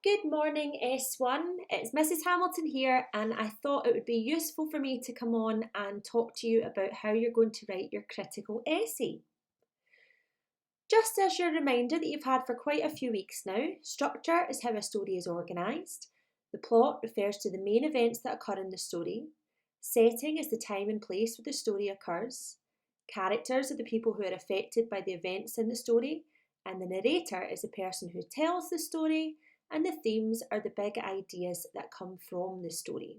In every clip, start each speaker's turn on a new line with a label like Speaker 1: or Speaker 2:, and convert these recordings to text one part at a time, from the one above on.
Speaker 1: Good morning, S1. It's Mrs. Hamilton here, and I thought it would be useful for me to come on and talk to you about how you're going to write your critical essay. Just as your reminder that you've had for quite a few weeks now, structure is how a story is organised. The plot refers to the main events that occur in the story. Setting is the time and place where the story occurs. Characters are the people who are affected by the events in the story, and the narrator is the person who tells the story, and the themes are the big ideas that come from the story.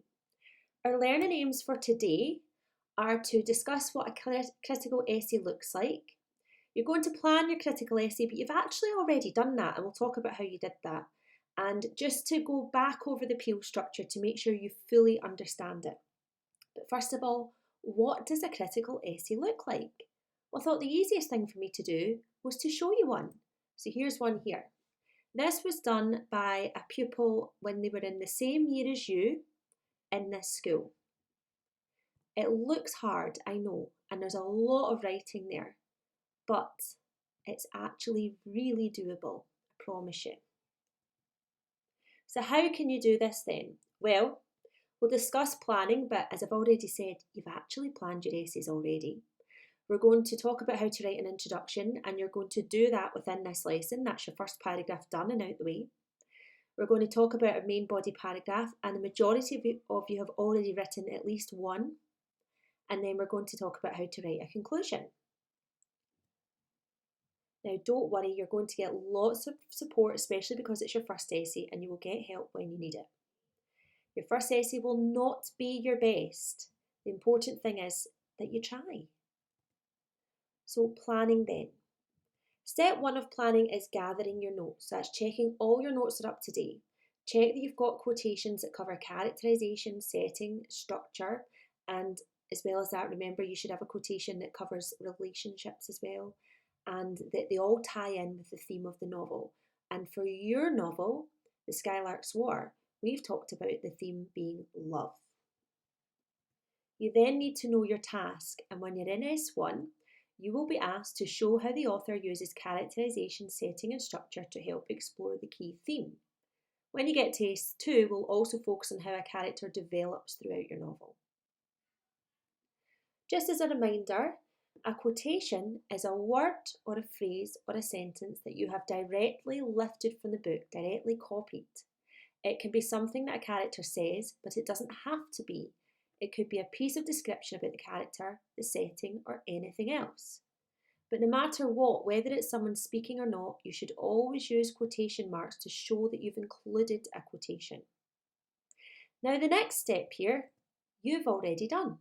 Speaker 1: Our learning aims for today are to discuss what a critical essay looks like. You're going to plan your critical essay, but you've actually already done that, and we'll talk about how you did that. And just to go back over the pupil structure to make sure you fully understand it. But first of all, what does a critical essay look like? Well, I thought the easiest thing for me to do was to show you one. So here's one here. This was done by a pupil when they were in the same year as you in this school. It looks hard, I know, and there's a lot of writing there, but it's actually really doable, I promise you. So how can you do this then? Well, we'll discuss planning, but as I've already said, you've actually planned your essays already. We're going to talk about how to write an introduction, and you're going to do that within this lesson. That's your first paragraph done and out the way. We're going to talk about a main body paragraph, and the majority of you have already written at least one. And then we're going to talk about how to write a conclusion. Now, don't worry, you're going to get lots of support, especially because it's your first essay, and you will get help when you need it. Your first essay will not be your best. The important thing is that you try. So planning then. Step one of planning is gathering your notes. That's checking all your notes are up to date. Check that you've got quotations that cover characterisation, setting, structure, and as well as that, remember you should have a quotation that covers relationships as well, and that they all tie in with the theme of the novel. And for your novel, The Skylark's War, we've talked about the theme being love. You then need to know your task, and when you're in S1, you will be asked to show how the author uses characterisation, setting and structure to help explore the key theme. When you get to S2, we'll also focus on how a character develops throughout your novel. Just as a reminder, a quotation is a word or a phrase or a sentence that you have directly lifted from the book, directly copied. It can be something that a character says, but it doesn't have to be. It could be a piece of description about the character, the setting, or anything else. But no matter what, whether it's someone speaking or not, you should always use quotation marks to show that you've included a quotation. Now the next step here, you've already done.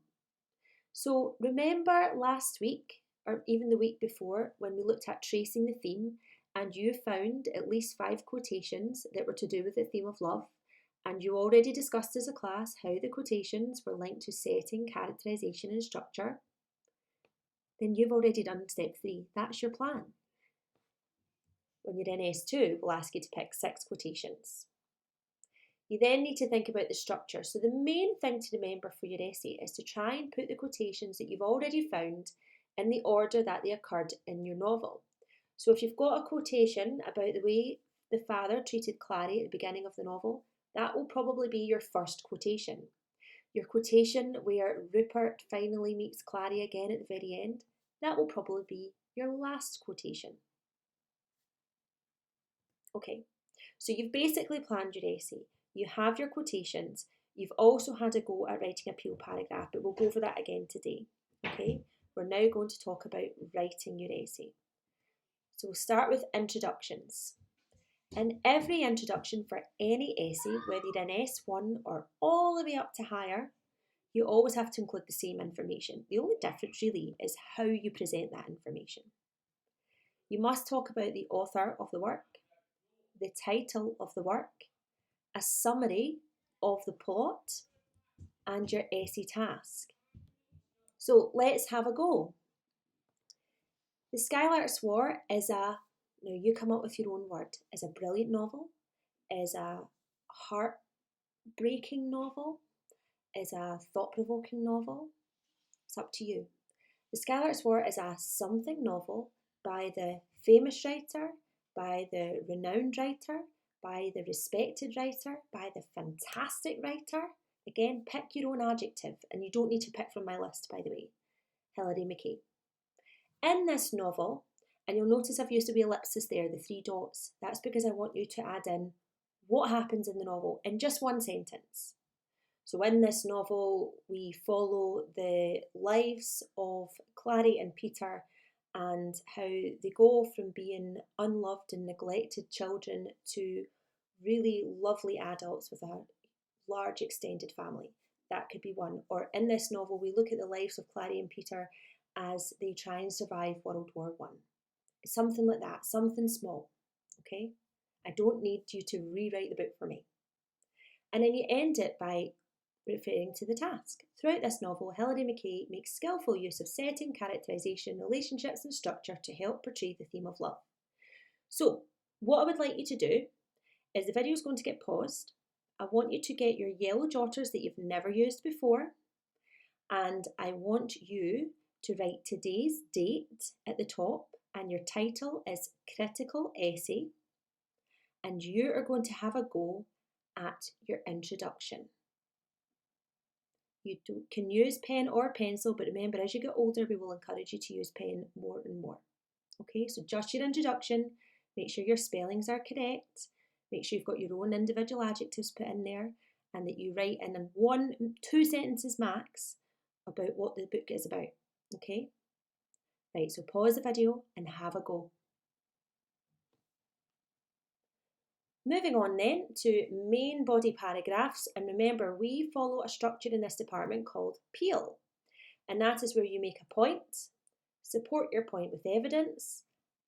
Speaker 1: So remember last week, or even the week before, when we looked at tracing the theme, and you found at least 5 quotations that were to do with the theme of love, and you already discussed as a class how the quotations were linked to setting, characterisation and structure, then you've already done step 3. That's your plan. When you're in S2, we'll ask you to pick 6 quotations. You then need to think about the structure. So the main thing to remember for your essay is to try and put the quotations that you've already found in the order that they occurred in your novel. So if you've got a quotation about the way the father treated Clary at the beginning of the novel, that will probably be your first quotation. Your quotation where Rupert finally meets Clary again at the very end, that will probably be your last quotation. Okay, so you've basically planned your essay. You have your quotations. You've also had a go at writing a pupil paragraph, but we'll go over that again today. Okay, we're now going to talk about writing your essay. So we'll start with introductions. In every introduction for any essay, whether you're in S1 or all the way up to higher, you always have to include the same information. The only difference really is how you present that information. You must talk about the author of the work, the title of the work, a summary of the plot, and your essay task. So let's have a go. The Skylark's War is now you come up with your own word, is a brilliant novel, is a heartbreaking novel, is a thought-provoking novel. It's up to you. The Skylark's War is a something novel by the famous writer, by the renowned writer, by the respected writer, by the fantastic writer. Again, pick your own adjective, and you don't need to pick from my list, by the way. Hilary McKay. In this novel, and you'll notice I've used a wee ellipsis there, the 3 dots. That's because I want you to add in what happens in the novel in just one sentence. So in this novel, we follow the lives of Clary and Peter and how they go from being unloved and neglected children to really lovely adults with a large extended family. That could be one. Or in this novel, we look at the lives of Clary and Peter as they try and survive World War One. Something like that, something small, okay? I don't need you to rewrite the book for me. And then you end it by referring to the task. Throughout this novel, Hilary McKay makes skillful use of setting, characterisation, relationships and structure to help portray the theme of love. So, what I would like you to do is the video is going to get paused. I want you to get your yellow jotters that you've never used before, and I want you to write today's date at the top, and your title is Critical Essay, and you are going to have a go at your introduction. You can use pen or pencil, but remember, as you get older, we will encourage you to use pen more and more. Okay, so just your introduction, make sure your spellings are correct, make sure you've got your own individual adjectives put in there, and that you write in 1-2 sentences max about what the book is about. Okay? Right, so pause the video and have a go. Moving on then to main body paragraphs, and remember we follow a structure in this department called peel, and that is where you make a point, support your point with evidence,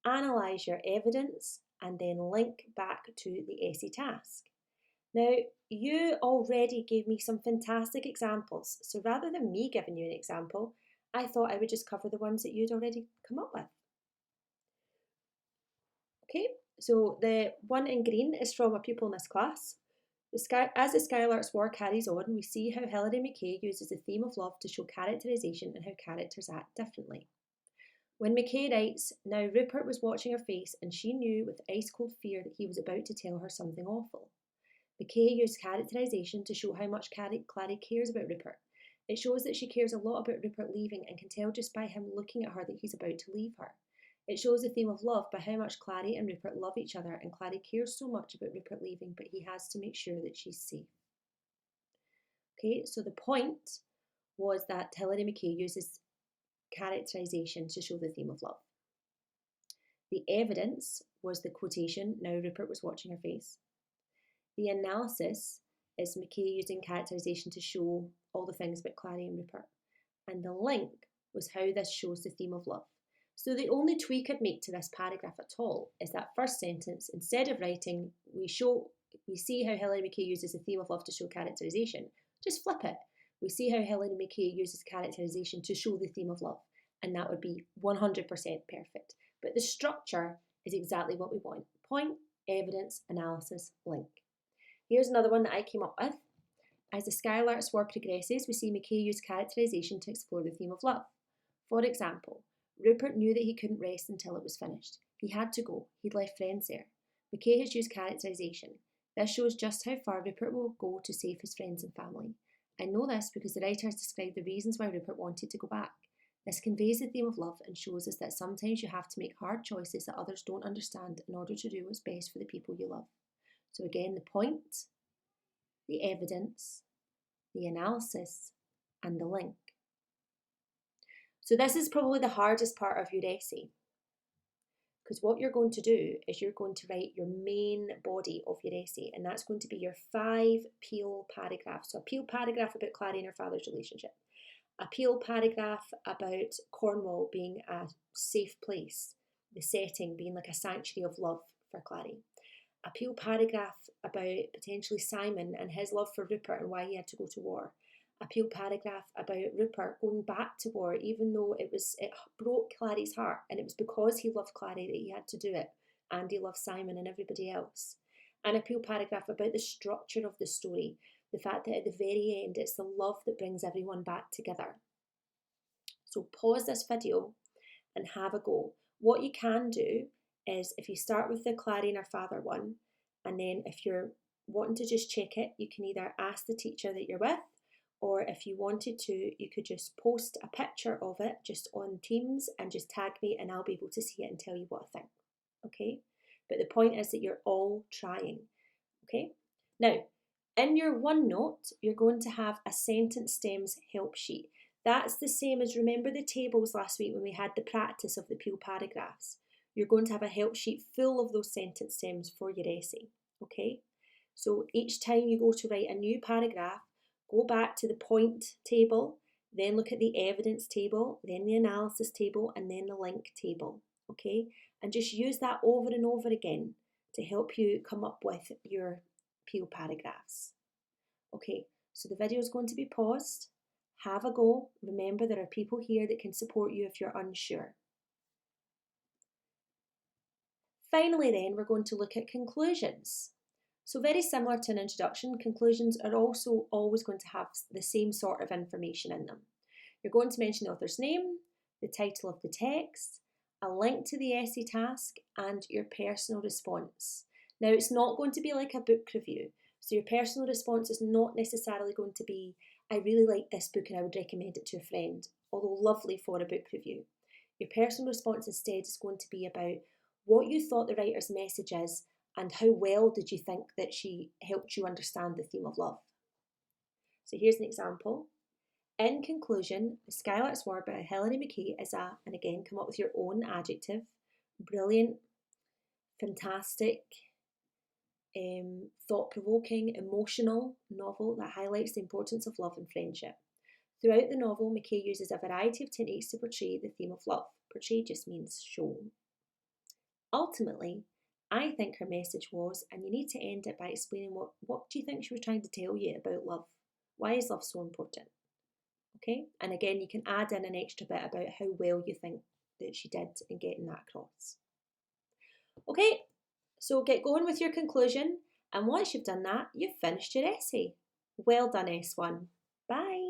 Speaker 1: analyse your evidence, and then link back to the essay task. Now, you already gave me some fantastic examples, so rather than me giving you an example, I thought I would just cover the ones that you'd already come up with. Okay, so the one in green is from a pupil in this class. As the Skylark's War carries on, we see how Hilary McKay uses the theme of love to show characterisation and how characters act differently. When McKay writes, "Now Rupert was watching her face and she knew with ice-cold fear that he was about to tell her something awful." McKay used characterisation to show how much Clary cares about Rupert. It shows that she cares a lot about Rupert leaving and can tell just by him looking at her that he's about to leave her. It shows the theme of love by how much Clary and Rupert love each other, and Clary cares so much about Rupert leaving, but he has to make sure that she's safe. Okay, so the point was that Hilary McKay uses characterisation to show the theme of love. The evidence was the quotation, "Now Rupert was watching her face." The analysis is McKay using characterisation to show all the things about Clary and Rupert. And the link was how this shows the theme of love. So the only tweak I'd make to this paragraph at all is that first sentence. Instead of writing, we see how Hilary McKay uses the theme of love to show characterisation, just flip it. We see how Hilary McKay uses characterisation to show the theme of love, and that would be 100% perfect. But the structure is exactly what we want. Point, evidence, analysis, link. Here's another one that I came up with. As the Skylark's War progresses, we see McKay use characterisation to explore the theme of love. For example, Rupert knew that he couldn't rest until it was finished. He had to go. He'd left friends there. McKay has used characterisation. This shows just how far Rupert will go to save his friends and family. I know this because the writer has described the reasons why Rupert wanted to go back. This conveys the theme of love and shows us that sometimes you have to make hard choices that others don't understand in order to do what's best for the people you love. So again, the point, the evidence, the analysis, and the link. So this is probably the hardest part of your essay, because what you're going to do is you're going to write your main body of your essay, and that's going to be your 5 peel paragraphs. So a peel paragraph about Clary and her father's relationship, a peel paragraph about Cornwall being a safe place, the setting being like a sanctuary of love for Clary, a peel paragraph about potentially Simon and his love for Rupert and why he had to go to war, a peel paragraph about Rupert going back to war even though it broke Clary's heart, and it was because he loved Clary that he had to do it, and he loved Simon and everybody else. And a peel paragraph about the structure of the story, the fact that at the very end it's the love that brings everyone back together. So pause this video and have a go. What you can do is, if you start with the Clary and her father one, And then if you're wanting to just check it, you can either ask the teacher that you're with, or if you wanted to, you could just post a picture of it just on Teams and just tag me and I'll be able to see it and tell you what I think. Okay? But the point is that you're all trying. Okay? Now, in your OneNote, you're going to have a sentence stems help sheet. That's the same as, remember the tables last week when we had the practice of the pupil paragraphs? You're going to have a help sheet full of those sentence stems for your essay. Okay? So each time you go to write a new paragraph, go back to the point table, then look at the evidence table, then the analysis table, and then the link table. Okay? And just use that over and over again to help you come up with your peel paragraphs. Okay, so the video is going to be paused. Have a go. Remember, there are people here that can support you if you're unsure. Finally then, we're going to look at conclusions. So very similar to an introduction, conclusions are also always going to have the same sort of information in them. You're going to mention the author's name, the title of the text, a link to the essay task, and your personal response. Now, it's not going to be like a book review. So your personal response is not necessarily going to be, I really like this book and I would recommend it to a friend, although lovely for a book review. Your personal response instead is going to be about what you thought the writer's message is and how well did you think that she helped you understand the theme of love. So here's an example. In conclusion, The Skylark's War by Hilary McKay is a, and again come up with your own adjective, brilliant, fantastic, thought-provoking, emotional novel that highlights the importance of love and friendship. Throughout the novel, McKay uses a variety of techniques to portray the theme of love. Portray just means show. Ultimately, I think her message was, and you need to end it by explaining what do you think she was trying to tell you about love? Why is love so important? Okay, and again, you can add in an extra bit about how well you think that she did in getting that across. Okay, so get going with your conclusion, and once you've done that, you've finished your essay. Well done, S1. Bye.